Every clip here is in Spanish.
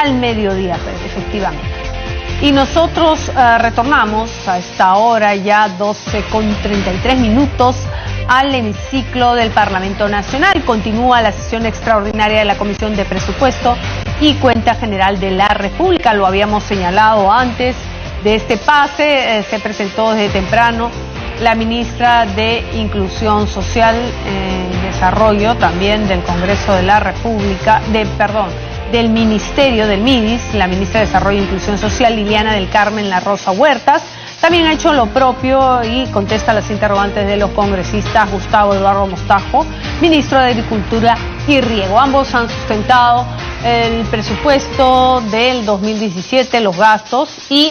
al mediodía, efectivamente. Y nosotros retornamos a esta hora, ya 12:33, al hemiciclo del Parlamento Nacional. Continúa la sesión extraordinaria de la Comisión de Presupuesto y Cuenta General de la República. Lo habíamos señalado antes de este pase. Se presentó desde temprano la ministra de Inclusión Social y Desarrollo, también del Congreso de la República, del Ministerio del MIDIS, la ministra de Desarrollo e Inclusión Social, Liliana del Carmen La Rosa Huertas. También ha hecho lo propio y contesta las interrogantes de los congresistas Gustavo Eduardo Mostajo, ministro de Agricultura y Riego. Ambos han sustentado el presupuesto del 2017, los gastos, y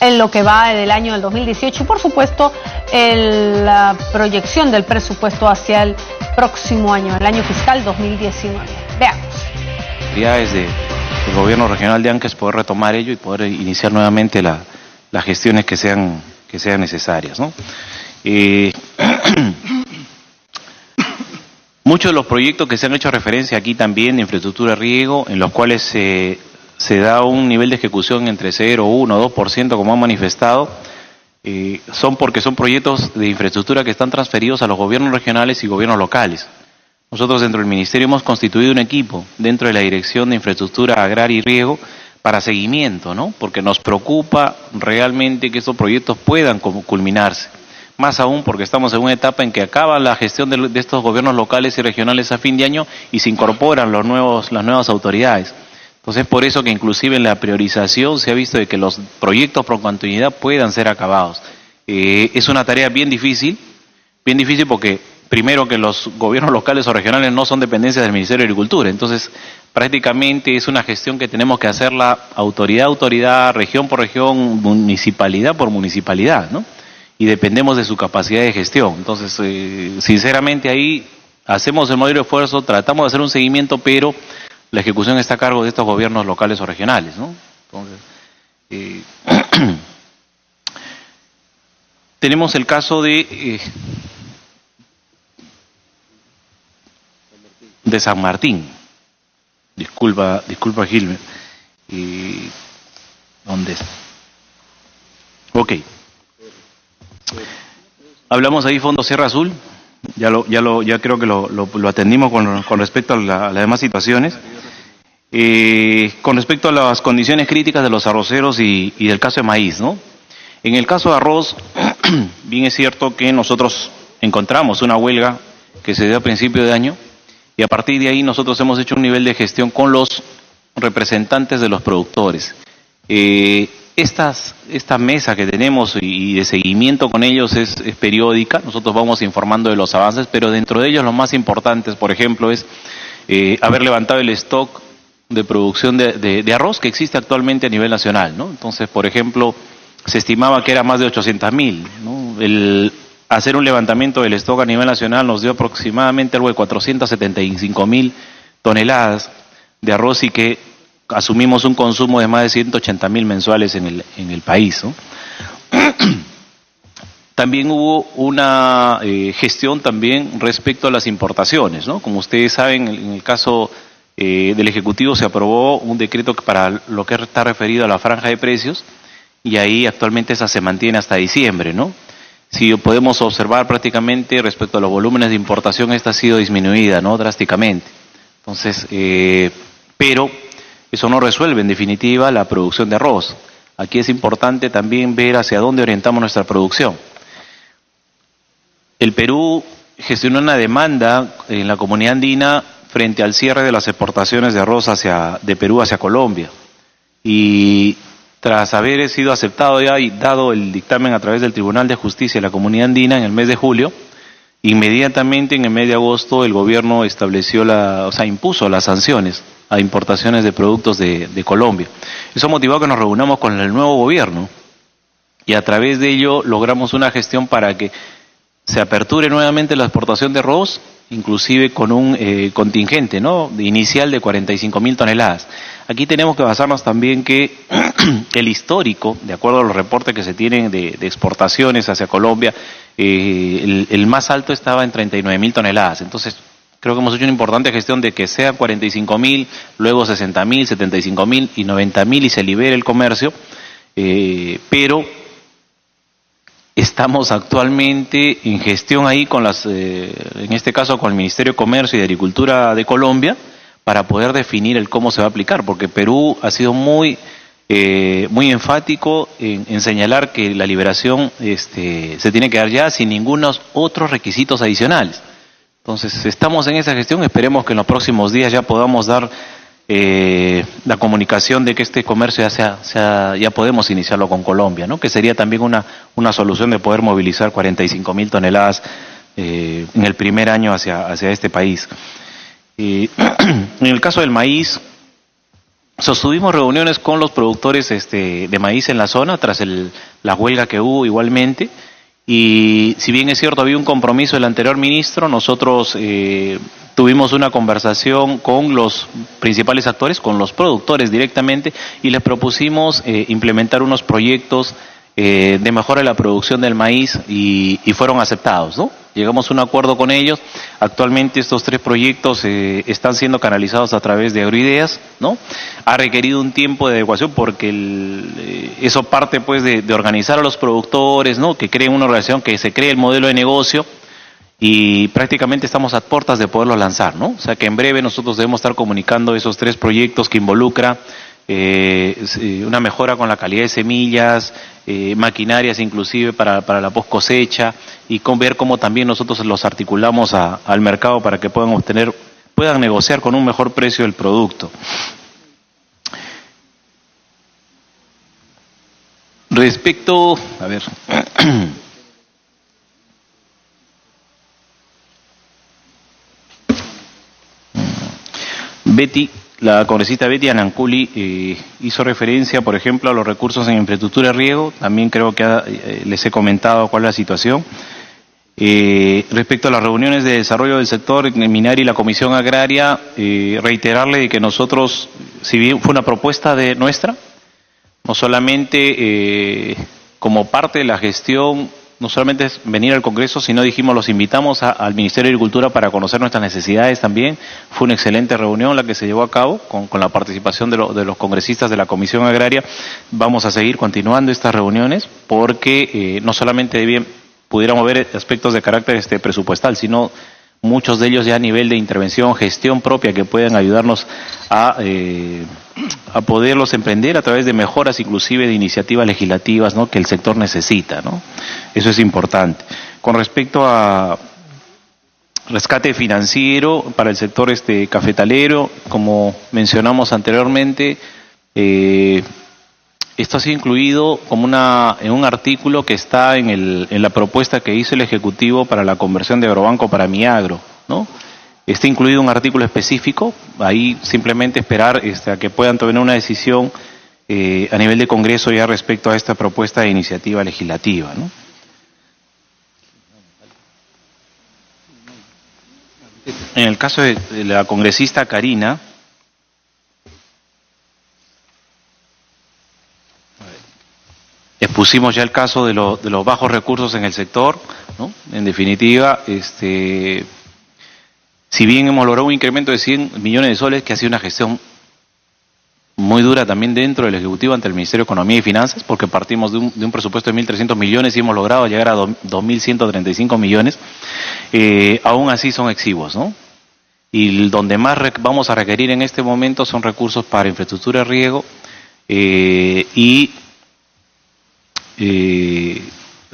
en lo que va del año del 2018, y por supuesto la proyección del presupuesto hacia el próximo año, el año fiscal 2019. Veamos. Del gobierno regional de Ancash poder retomar ello y poder iniciar nuevamente las gestiones que sean necesarias, ¿no? Muchos de los proyectos que se han hecho referencia aquí también de infraestructura riego, en los cuales se da un nivel de ejecución entre 0, 1, 2%, como han manifestado, son porque son proyectos de infraestructura que están transferidos a los gobiernos regionales y gobiernos locales. Nosotros dentro del Ministerio hemos constituido un equipo dentro de la Dirección de Infraestructura Agraria y Riego para seguimiento, ¿no? Porque nos preocupa realmente que estos proyectos puedan culminarse. Más aún porque estamos en una etapa en que acaba la gestión de estos gobiernos locales y regionales a fin de año y se incorporan las nuevas autoridades. Entonces, por eso que inclusive en la priorización se ha visto de que los proyectos por continuidad puedan ser acabados. Es una tarea bien difícil porque primero que los gobiernos locales o regionales no son dependencias del Ministerio de Agricultura, entonces prácticamente es una gestión que tenemos que hacerla autoridad a autoridad, región por región, municipalidad por municipalidad, ¿no? Y dependemos de su capacidad de gestión. Entonces, sinceramente ahí hacemos el mayor esfuerzo, tratamos de hacer un seguimiento, pero la ejecución está a cargo de estos gobiernos locales o regionales, ¿no? Entonces, tenemos el caso de San Martín. Disculpa Gilmer. ¿Dónde es? Ok. Hablamos ahí Fondo Sierra Azul. Ya creo que lo atendimos con respecto a las demás situaciones. Con respecto a las condiciones críticas de los arroceros y del caso de maíz, ¿no? En el caso de arroz, bien es cierto que nosotros encontramos una huelga que se dio a principio de año y a partir de ahí nosotros hemos hecho un nivel de gestión con los representantes de los productores. Esta mesa que tenemos y de seguimiento con ellos es periódica. Nosotros vamos informando de los avances, pero dentro de ellos lo más importante, por ejemplo, es haber levantado el stock de producción de arroz que existe actualmente a nivel nacional, ¿no? Entonces, por ejemplo, se estimaba que era más de 800.000, ¿no? El hacer un levantamiento del stock a nivel nacional nos dio aproximadamente algo de 475.000 toneladas de arroz y que asumimos un consumo de más de 180.000 mensuales en el país, ¿no? También hubo una gestión también respecto a las importaciones, ¿no? Como ustedes saben, en el caso del Ejecutivo se aprobó un decreto para lo que está referido a la franja de precios y ahí actualmente esa se mantiene hasta diciembre, ¿no? Si podemos observar prácticamente respecto a los volúmenes de importación, esta ha sido disminuida, ¿no? Drásticamente. Entonces, pero eso no resuelve en definitiva la producción de arroz. Aquí es importante también ver hacia dónde orientamos nuestra producción. El Perú gestionó una demanda en la comunidad andina frente al cierre de las exportaciones de arroz de Perú hacia Colombia. Y tras haber sido aceptado ya y dado el dictamen a través del Tribunal de Justicia de la Comunidad Andina en el mes de julio, inmediatamente en el mes de agosto el gobierno impuso las sanciones a importaciones de productos de Colombia. Eso ha motivado que nos reunamos con el nuevo gobierno y a través de ello logramos una gestión para que se aperture nuevamente la exportación de arroz, inclusive con un contingente, ¿no?, inicial de 45.000 toneladas. Aquí tenemos que basarnos también que el histórico, de acuerdo a los reportes que se tienen de exportaciones hacia Colombia, el más alto estaba en 39.000 toneladas. Entonces, Creo que hemos hecho una importante gestión de que sea 45.000, luego 60.000, 75.000 y 90.000 y se libere el comercio, pero estamos actualmente en gestión ahí con en este caso con el Ministerio de Comercio y de Agricultura de Colombia para poder definir el cómo se va a aplicar, porque Perú ha sido muy enfático en señalar que la liberación se tiene que dar ya sin ningunos otros requisitos adicionales. Entonces, estamos en esa gestión, esperemos que en los próximos días ya podamos dar la comunicación de que este comercio ya podemos iniciarlo con Colombia, ¿no? Que sería también una solución de poder movilizar 45.000 toneladas en el primer año hacia este país. En el caso del maíz, sostuvimos reuniones con los productores de maíz en la zona tras la huelga que hubo igualmente. Y si bien es cierto, había un compromiso del anterior ministro, nosotros tuvimos una conversación con los principales actores, con los productores directamente, y les propusimos implementar unos proyectos de mejora de la producción del maíz y fueron aceptados, ¿no? Llegamos a un acuerdo con ellos. Actualmente estos 3 proyectos están siendo canalizados a través de Agroideas, ¿no? Ha requerido un tiempo de adecuación porque eso parte pues de organizar a los productores, ¿no? Que creen una organización, que se cree el modelo de negocio y prácticamente estamos a puertas de poderlo lanzar, ¿no? O sea que en breve nosotros debemos estar comunicando esos 3 proyectos que involucra una mejora con la calidad de semillas, maquinarias inclusive para la post cosecha, y ver cómo también nosotros los articulamos al mercado para que puedan negociar con un mejor precio el producto. Respecto, a ver, la congresista Betty Ananculi hizo referencia, por ejemplo, a los recursos en infraestructura de riego. También creo que les he comentado cuál es la situación. Respecto a las reuniones de desarrollo del sector minario y la Comisión Agraria, reiterarle de que nosotros, si bien fue una propuesta nuestra, no solamente como parte de la gestión, no solamente es venir al Congreso, sino dijimos, los invitamos al Ministerio de Agricultura para conocer nuestras necesidades también. Fue una excelente reunión la que se llevó a cabo con la participación de los congresistas de la Comisión Agraria. Vamos a seguir continuando estas reuniones porque no solamente pudiéramos ver aspectos de carácter presupuestal, sino muchos de ellos ya a nivel de intervención, gestión propia, que puedan ayudarnos a poderlos emprender a través de mejoras, inclusive de iniciativas legislativas, ¿no? Que el sector necesita, ¿no? Eso es importante. Con respecto a rescate financiero para el sector cafetalero, como mencionamos anteriormente, esto ha sido incluido como en un artículo que está en la propuesta que hizo el Ejecutivo para la conversión de Agrobanco para Miagro, ¿no? Está incluido un artículo específico, ahí simplemente esperar a que puedan tomar una decisión a nivel de Congreso ya respecto a esta propuesta de iniciativa legislativa, ¿no? En el caso de la congresista Karina, expusimos ya el caso de los bajos recursos en el sector, ¿no? En definitiva, si bien hemos logrado un incremento de 100 millones de soles, que ha sido una gestión muy dura también dentro del Ejecutivo ante el Ministerio de Economía y Finanzas, porque partimos de un presupuesto de 1.300 millones y hemos logrado llegar a 2.135 millones, aún así son exiguos, ¿no? Y donde más vamos a requerir en este momento son recursos para infraestructura de riego y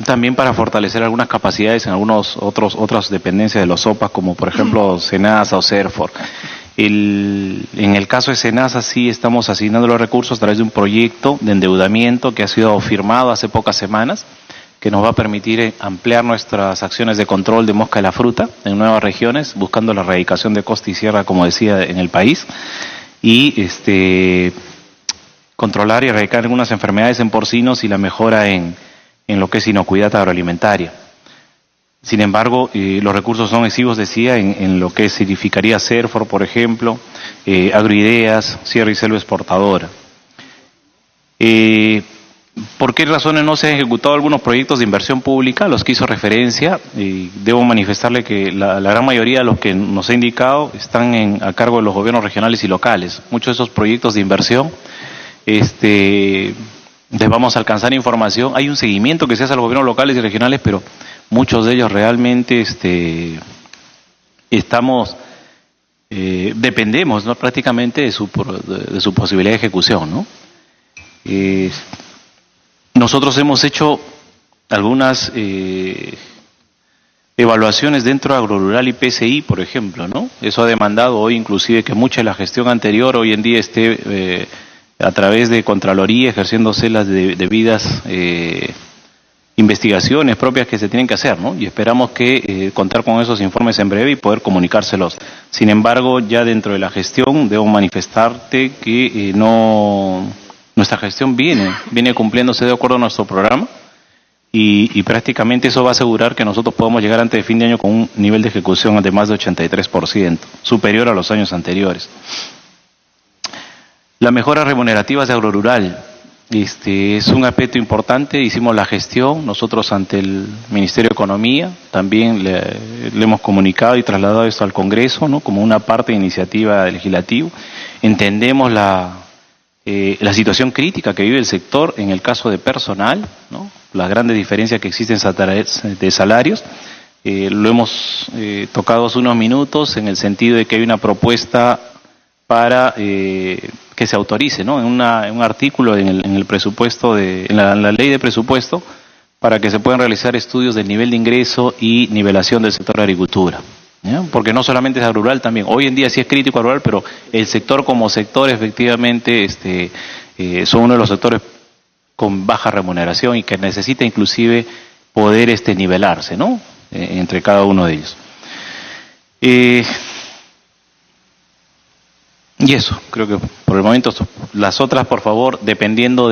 también para fortalecer algunas capacidades en otras dependencias de los SOPAS, como por ejemplo SENASA o CERFOR. En el caso de SENASA sí estamos asignando los recursos a través de un proyecto de endeudamiento que ha sido firmado hace pocas semanas, que nos va a permitir ampliar nuestras acciones de control de mosca de la fruta en nuevas regiones, buscando la erradicación de costa y sierra, como decía, en el país, y controlar y erradicar algunas enfermedades en porcinos y la mejora en lo que es inocuidad agroalimentaria. Sin embargo, los recursos son exiguos, decía, en lo que significaría CERFOR, por ejemplo, Agroideas, Sierra y Selva Exportadora. ¿Por qué razones no se han ejecutado algunos proyectos de inversión pública, los que hizo referencia? Y debo manifestarle que la gran mayoría de los que nos ha indicado están a cargo de los gobiernos regionales y locales. Muchos de esos proyectos de inversión, les vamos a alcanzar información. Hay un seguimiento que se hace a los gobiernos locales y regionales, pero muchos de ellos realmente dependemos, ¿no?, prácticamente de su posibilidad de ejecución, ¿no? Nosotros hemos hecho algunas evaluaciones dentro de Agrorural y PCI, por ejemplo, ¿no? Eso ha demandado hoy inclusive que mucha de la gestión anterior hoy en día esté a través de Contraloría ejerciéndose las debidas investigaciones propias que se tienen que hacer, ¿no? Y esperamos que contar con esos informes en breve y poder comunicárselos. Sin embargo, ya dentro de la gestión debo manifestarte que nuestra gestión viene cumpliéndose de acuerdo a nuestro programa y prácticamente eso va a asegurar que nosotros podamos llegar antes de fin de año con un nivel de ejecución de más de 83%, superior a los años anteriores. Las mejoras remunerativas de Agrorural, es un aspecto importante. Hicimos la gestión nosotros ante el Ministerio de Economía, también le hemos comunicado y trasladado esto al Congreso, ¿no?, como una parte de iniciativa legislativa. Entendemos la situación crítica que vive el sector en el caso de personal, ¿no?, las grandes diferencias que existen de salarios. Lo hemos tocado hace unos minutos en el sentido de que hay una propuesta para que se autorice, ¿no?, en un artículo en el presupuesto, en la ley de presupuesto, para que se puedan realizar estudios del nivel de ingreso y nivelación del sector de agricultura. ¿Ya? Porque no solamente es rural, también hoy en día sí es crítico rural, pero el sector como sector efectivamente son uno de los sectores con baja remuneración y que necesita inclusive poder nivelarse, ¿no?, entre cada uno de ellos. Y eso, creo que por el momento las otras, por favor, dependiendo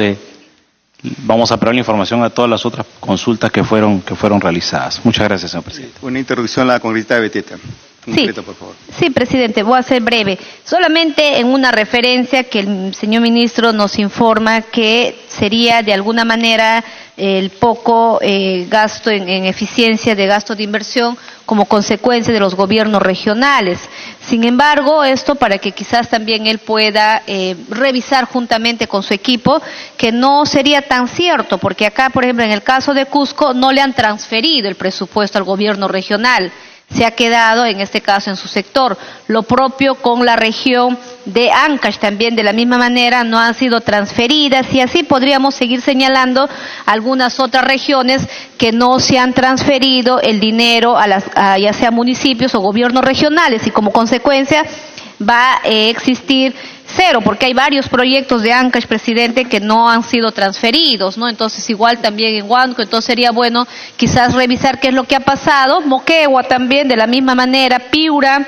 vamos a proveer la información a todas las otras consultas que fueron realizadas. Muchas gracias, señor presidente. Una interrupción a la congresista Beteta. Concreto, por favor. Sí, presidente, voy a ser breve. Solamente en una referencia que el señor ministro nos informa que sería de alguna manera el poco gasto en eficiencia de gasto de inversión como consecuencia de los gobiernos regionales. Sin embargo, esto para que quizás también él pueda revisar juntamente con su equipo, que no sería tan cierto, porque acá, por ejemplo, en el caso de Cusco, no le han transferido el presupuesto al gobierno regional. Se ha quedado, en este caso, en su sector. Lo propio con la región de Ancash también, de la misma manera, no han sido transferidas y así podríamos seguir señalando algunas otras regiones que no se han transferido el dinero a ya sea municipios o gobiernos regionales y como consecuencia va a existir cero, porque hay varios proyectos de Ancash, presidente, que no han sido transferidos, ¿no? Entonces, igual también en Huánuco, entonces sería bueno quizás revisar qué es lo que ha pasado, Moquegua también, de la misma manera, Piura,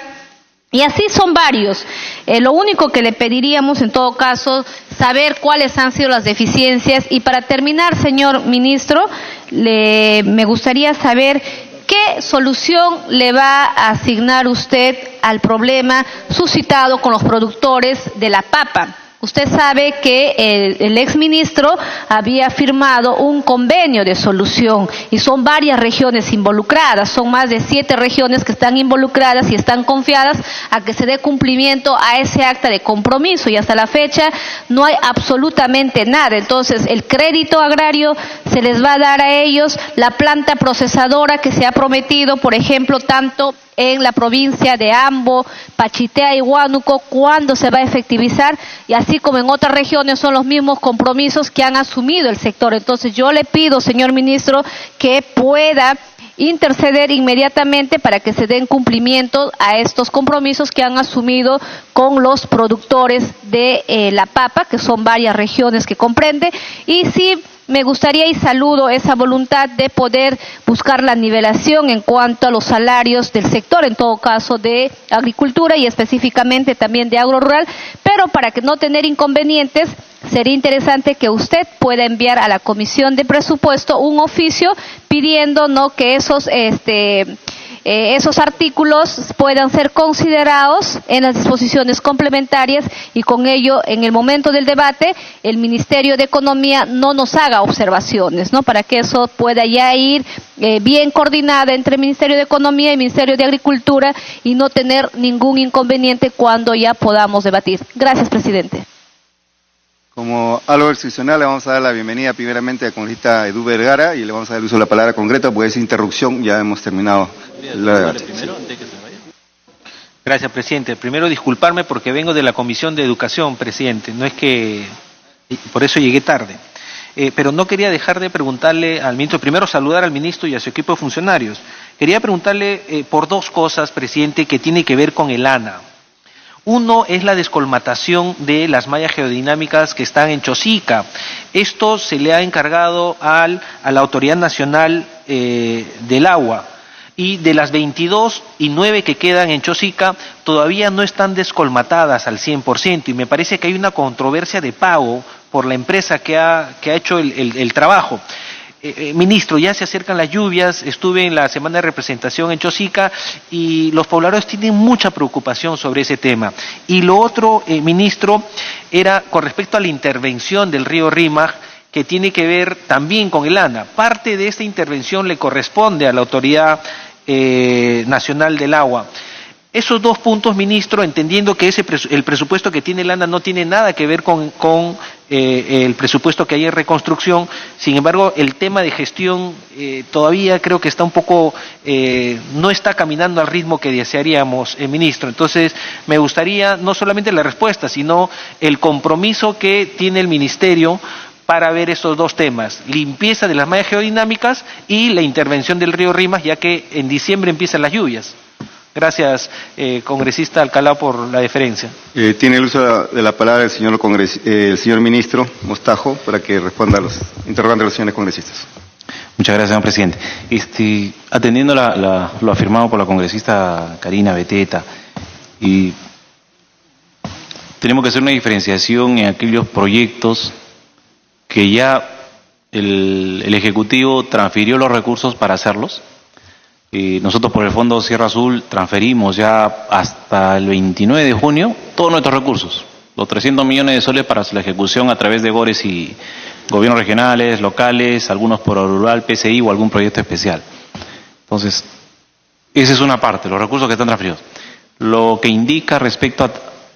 y así son varios. Lo único que le pediríamos, en todo caso, saber cuáles han sido las deficiencias, y para terminar, señor ministro, me gustaría saber ¿qué solución le va a asignar usted al problema suscitado con los productores de la papa? Usted sabe que el exministro había firmado un convenio de solución y son varias regiones involucradas, son más de 7 regiones que están involucradas y están confiadas a que se dé cumplimiento a ese acta de compromiso y hasta la fecha no hay absolutamente nada. Entonces el crédito agrario se les va a dar a ellos, la planta procesadora que se ha prometido, por ejemplo, tanto en la provincia de Ambo, Pachitea y Huánuco, cuándo se va a efectivizar, y así como en otras regiones son los mismos compromisos que han asumido el sector. Entonces yo le pido, señor ministro, que pueda interceder inmediatamente para que se den cumplimiento a estos compromisos que han asumido con los productores de la papa, que son varias regiones que comprende, y sí me gustaría y saludo esa voluntad de poder buscar la nivelación en cuanto a los salarios del sector, en todo caso de agricultura y específicamente también de agrorural, pero para que no tener inconvenientes, sería interesante que usted pueda enviar a la Comisión de Presupuesto un oficio pidiendo, ¿no?, que esos esos artículos puedan ser considerados en las disposiciones complementarias y con ello, en el momento del debate, el Ministerio de Economía no nos haga observaciones, ¿no? Para que eso pueda ya ir bien coordinada entre el Ministerio de Economía y el Ministerio de Agricultura y no tener ningún inconveniente cuando ya podamos debatir. Gracias, presidente. Como algo excepcional, le vamos a dar la bienvenida primeramente a la congresista Edu Vergara y le vamos a dar el uso de la palabra concreta, porque esa interrupción ya hemos terminado el debate. Gracias, presidente. Primero, disculparme porque vengo de la Comisión de Educación, presidente. No es que... por eso llegué tarde. Pero no quería dejar de preguntarle al ministro, primero saludar al ministro y a su equipo de funcionarios. Quería preguntarle por dos cosas, presidente, que tiene que ver con el ANA. Uno es la descolmatación de las mallas geodinámicas que están en Chosica. Esto se le ha encargado a la Autoridad Nacional del Agua. Y de las 22 y 9 que quedan en Chosica, todavía no están descolmatadas al 100%. Y me parece que hay una controversia de pago por la empresa que ha hecho el trabajo. Ministro, ya se acercan las lluvias, estuve en la semana de representación en Chosica y los pobladores tienen mucha preocupación sobre ese tema. Y lo otro, ministro, era con respecto a la intervención del río Rímac, que tiene que ver también con el ANA. Parte de esta intervención le corresponde a la Autoridad Nacional del Agua. Esos dos puntos, ministro, entendiendo que el presupuesto que tiene el ANA no tiene nada que ver con el presupuesto que hay en reconstrucción, sin embargo, el tema de gestión todavía creo que está un poco, no está caminando al ritmo que desearíamos, ministro. Entonces, me gustaría no solamente la respuesta, sino el compromiso que tiene el ministerio para ver esos dos temas, limpieza de las mallas geodinámicas y la intervención del río Rímac, ya que en diciembre empiezan las lluvias. Gracias, congresista Alcalá, por la deferencia. Tiene el uso de la palabra el señor ministro Mostajo para que responda a los interrogantes de los señores congresistas. Muchas gracias, señor presidente. Atendiendo lo afirmado por la congresista Karina Beteta, y tenemos que hacer una diferenciación en aquellos proyectos que ya el Ejecutivo transfirió los recursos para hacerlos. Nosotros por el Fondo Sierra Azul transferimos ya hasta el 29 de junio todos nuestros recursos, los 300 millones de soles para la ejecución a través de GORES y gobiernos regionales, locales, algunos por rural, PCI o algún proyecto especial. Entonces, esa es una parte, los recursos que están transferidos. Lo que indica respecto a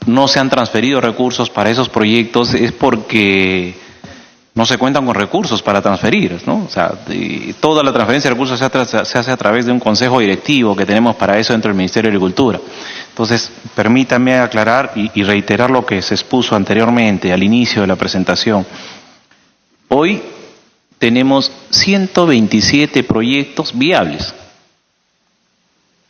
no se han transferido recursos para esos proyectos es porque no se cuentan con recursos para transferir, ¿no? O sea, toda la transferencia de recursos se hace a través de un consejo directivo que tenemos para eso dentro del Ministerio de Agricultura. Entonces, permítame aclarar y reiterar lo que se expuso anteriormente al inicio de la presentación. Hoy tenemos 127 proyectos viables,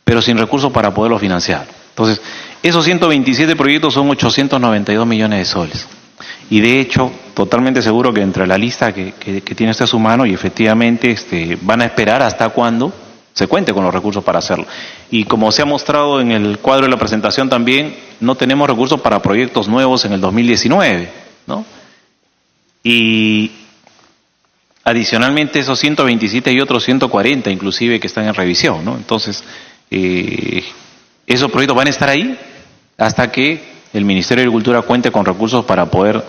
pero sin recursos para poderlos financiar. Entonces, esos 127 proyectos son 892 millones de soles. Y de hecho, totalmente seguro que entre la lista que tiene usted a su mano y efectivamente van a esperar hasta cuando se cuente con los recursos para hacerlo. Y como se ha mostrado en el cuadro de la presentación también, no tenemos recursos para proyectos nuevos en el 2019, ¿no? Y adicionalmente esos 127 y otros 140 inclusive que están en revisión, ¿no? Entonces, esos proyectos van a estar ahí hasta que el Ministerio de Agricultura cuente con recursos para poder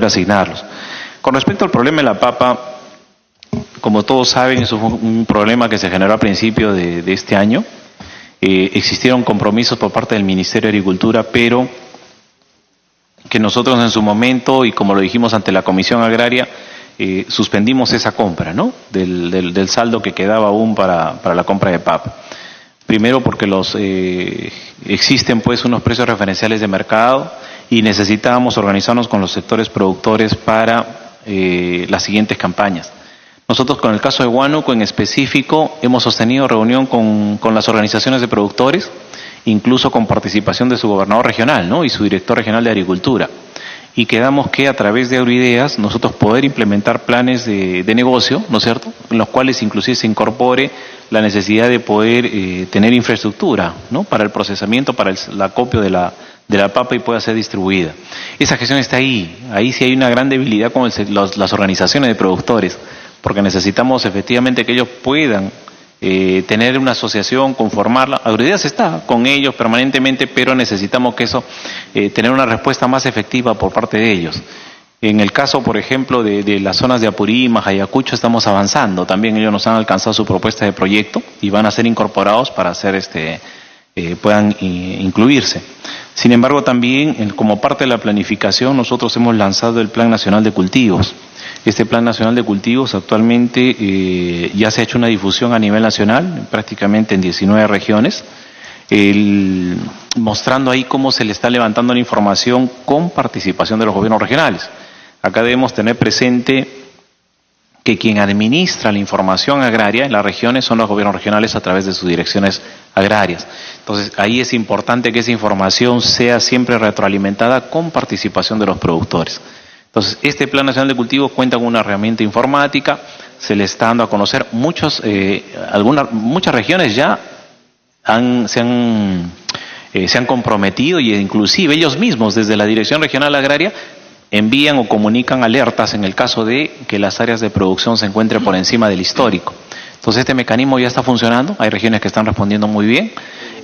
asignarlos. Con respecto al problema de la papa, como todos saben, eso fue un problema que se generó a principio de este año. Existieron compromisos por parte del Ministerio de Agricultura, pero que nosotros en su momento, y como lo dijimos ante la Comisión Agraria, suspendimos esa compra, ¿no? Del saldo que quedaba aún para la compra de papa. Primero porque existen pues unos precios referenciales de mercado y necesitábamos organizarnos con los sectores productores para las siguientes campañas. Nosotros con el caso de Huánuco en específico hemos sostenido reunión con las organizaciones de productores, incluso con participación de su gobernador regional, ¿no? Y su director regional de Agricultura. Y quedamos que a través de Agroideas nosotros poder implementar planes de negocio, ¿no es cierto?, en los cuales inclusive se incorpore la necesidad de poder tener infraestructura, ¿no?, para el procesamiento, para el acopio de la papa y pueda ser distribuida. Esa gestión está ahí sí hay una gran debilidad con las organizaciones de productores, porque necesitamos efectivamente que ellos puedan tener una asociación, conformarla. Agroideas está con ellos permanentemente, pero necesitamos que eso, tener una respuesta más efectiva por parte de ellos. En el caso, por ejemplo, de las zonas de Apurímac, Ayacucho, estamos avanzando. También ellos nos han alcanzado su propuesta de proyecto y van a ser incorporados para hacer puedan incluirse. Sin embargo, también, como parte de la planificación, nosotros hemos lanzado el Plan Nacional de Cultivos. Este Plan Nacional de Cultivos actualmente ya se ha hecho una difusión a nivel nacional, prácticamente en 19 regiones, mostrando ahí cómo se le está levantando la información con participación de los gobiernos regionales. Acá debemos tener presente que quien administra la información agraria en las regiones son los gobiernos regionales a través de sus direcciones agrarias. Entonces, ahí es importante que esa información sea siempre retroalimentada con participación de los productores. Entonces, este Plan Nacional de Cultivos cuenta con una herramienta informática, se le está dando a conocer muchas regiones ya se han comprometido y inclusive ellos mismos desde la Dirección Regional Agraria envían o comunican alertas en el caso de que las áreas de producción se encuentren por encima del histórico. Entonces este mecanismo ya está funcionando, hay regiones que están respondiendo muy bien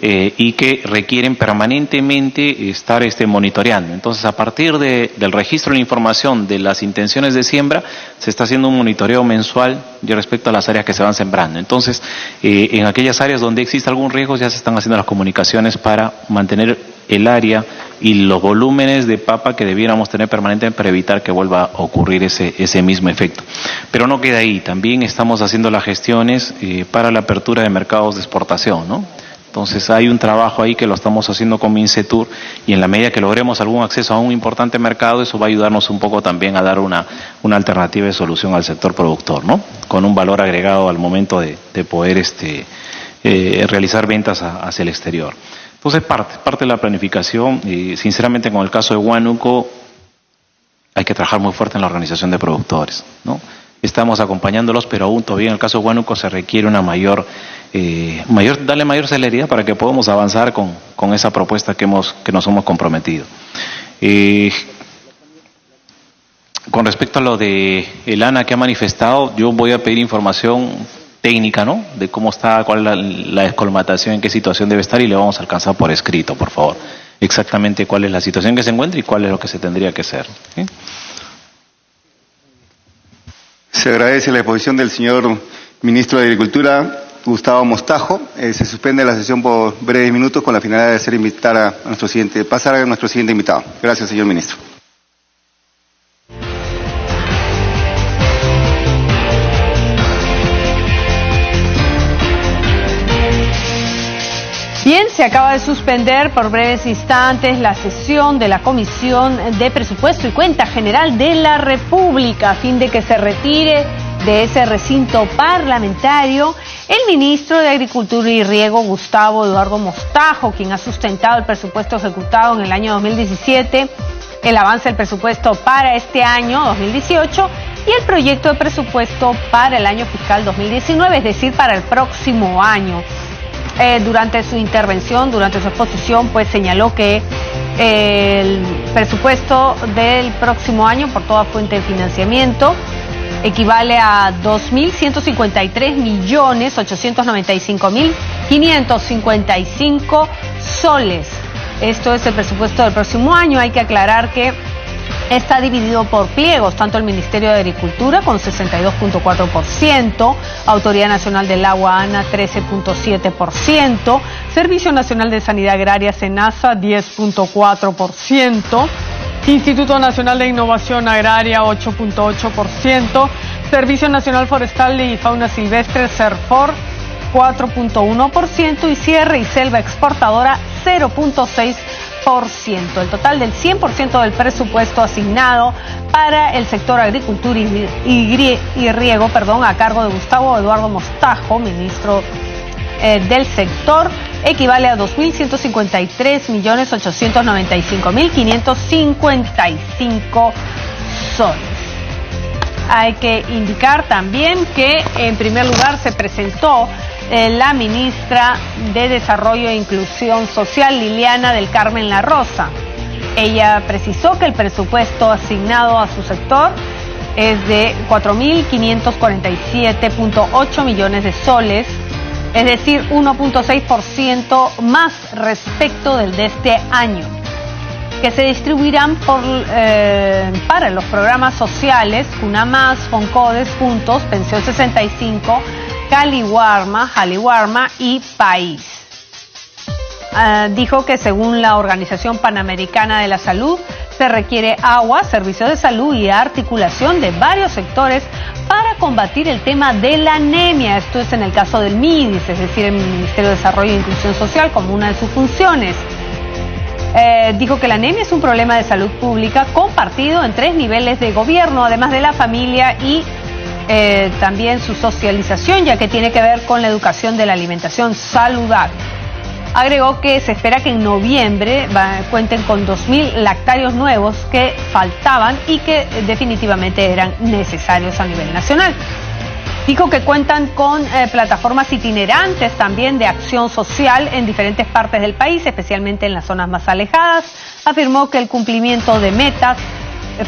y que requieren permanentemente estar monitoreando. Entonces a partir del registro de la información de las intenciones de siembra se está haciendo un monitoreo mensual respecto a las áreas que se van sembrando. Entonces en aquellas áreas donde existe algún riesgo ya se están haciendo las comunicaciones para mantener el área y los volúmenes de papa que debiéramos tener permanentemente para evitar que vuelva a ocurrir ese mismo efecto. Pero no queda ahí, también estamos haciendo las gestiones para la apertura de mercados de exportación, ¿no? Entonces hay un trabajo ahí que lo estamos haciendo con Mincetur y en la medida que logremos algún acceso a un importante mercado, eso va a ayudarnos un poco también a dar una alternativa de solución al sector productor, ¿no? Con un valor agregado al momento de poder realizar ventas hacia el exterior. Entonces parte de la planificación, sinceramente con el caso de Huánuco hay que trabajar muy fuerte en la organización de productores, ¿no? Estamos acompañándolos, pero aún todavía en el caso de Huánuco se requiere una darle mayor celeridad para que podamos avanzar con esa propuesta que nos hemos comprometido. Con respecto a lo de el ANA que ha manifestado, yo voy a pedir información técnica, ¿no? De cómo está, cuál es la descolmatación, en qué situación debe estar y le vamos a alcanzar por escrito, por favor. Exactamente cuál es la situación que se encuentra y cuál es lo que se tendría que hacer. ¿Sí? Se agradece la exposición del señor Ministro de Agricultura, Gustavo Mostajo. Se suspende la sesión por breves minutos con la finalidad de pasar a nuestro siguiente invitado. Gracias, señor Ministro. Bien, se acaba de suspender por breves instantes la sesión de la Comisión de Presupuesto y Cuenta General de la República a fin de que se retire de ese recinto parlamentario el ministro de Agricultura y Riego, Gustavo Eduardo Mostajo, quien ha sustentado el presupuesto ejecutado en el año 2017, el avance del presupuesto para este año 2018 y el proyecto de presupuesto para el año fiscal 2019, es decir, para el próximo año. Durante su intervención, durante su exposición, pues señaló que el presupuesto del próximo año por toda fuente de financiamiento equivale a 2.153.895.555 soles. Esto es el presupuesto del próximo año. Hay que aclarar que está dividido por pliegos, tanto el Ministerio de Agricultura con 62.4%, Autoridad Nacional del Agua ANA 13.7%, Servicio Nacional de Sanidad Agraria SENASA 10.4%, Instituto Nacional de Innovación Agraria 8.8%, Servicio Nacional Forestal y Fauna Silvestre SERFOR 4.1% y Cierre y Selva Exportadora 0.6%. El total del 100% del presupuesto asignado para el sector agricultura y riego, a cargo de Gustavo Eduardo Mostajo, ministro del sector, equivale a 2.153.895.555 soles. Hay que indicar también que en primer lugar se presentó la ministra de Desarrollo e Inclusión Social, Liliana del Carmen La Rosa. Ella precisó que el presupuesto asignado a su sector es de 4.547.8 millones de soles es decir, 1.6% más respecto del de este año, que se distribuirán para los programas sociales Cunamás, Foncodes, Juntos, Pensión 65, Caliwarma y País. Dijo que según la Organización Panamericana de la Salud se requiere agua, servicios de salud y articulación de varios sectores para combatir el tema de la anemia. Esto es en el caso del MIDIS, es decir, el Ministerio de Desarrollo e Inclusión Social, como una de sus funciones. Dijo que la anemia es un problema de salud pública compartido en 3 niveles de gobierno, además de la familia y también su socialización, ya que tiene que ver con la educación de la alimentación saludable. Agregó que se espera que en noviembre cuenten con 2.000 lactarios nuevos que faltaban y que definitivamente eran necesarios a nivel nacional. Dijo que cuentan con plataformas itinerantes también de acción social en diferentes partes del país, especialmente en las zonas más alejadas. Afirmó que el cumplimiento de metas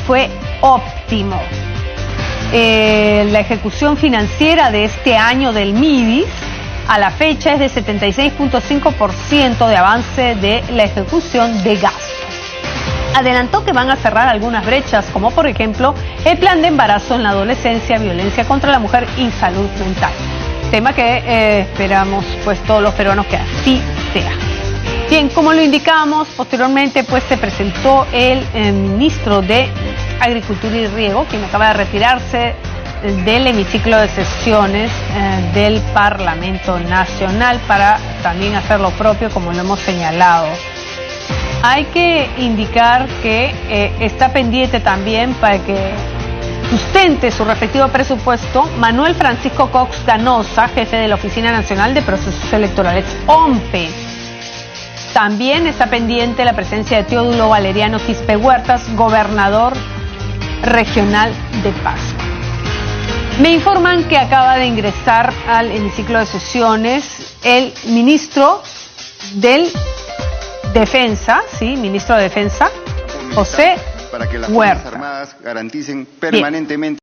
fue óptimo. La ejecución financiera de este año del MIDIS a la fecha es de 76.5% de avance de la ejecución de gastos. Adelantó que van a cerrar algunas brechas, como por ejemplo el plan de embarazo en la adolescencia, violencia contra la mujer y salud mental. Tema que esperamos pues todos los peruanos que así sea. Bien, como lo indicamos, posteriormente pues se presentó el ministro de Agricultura y Riego, quien acaba de retirarse del hemiciclo de sesiones del Parlamento Nacional para también hacer lo propio, como lo hemos señalado. Hay que indicar que está pendiente también para que sustente su respectivo presupuesto Manuel Francisco Cox Ganosa, jefe de la Oficina Nacional de Procesos Electorales, OMPE. También está pendiente la presencia de Teodulo Valeriano Quispe Huertas, gobernador regional de Pasco. Me informan que acaba de ingresar al hemiciclo de sesiones el ministro del Defensa, ministro de Defensa, José para que las Huerta. Fuerzas Armadas garanticen permanentemente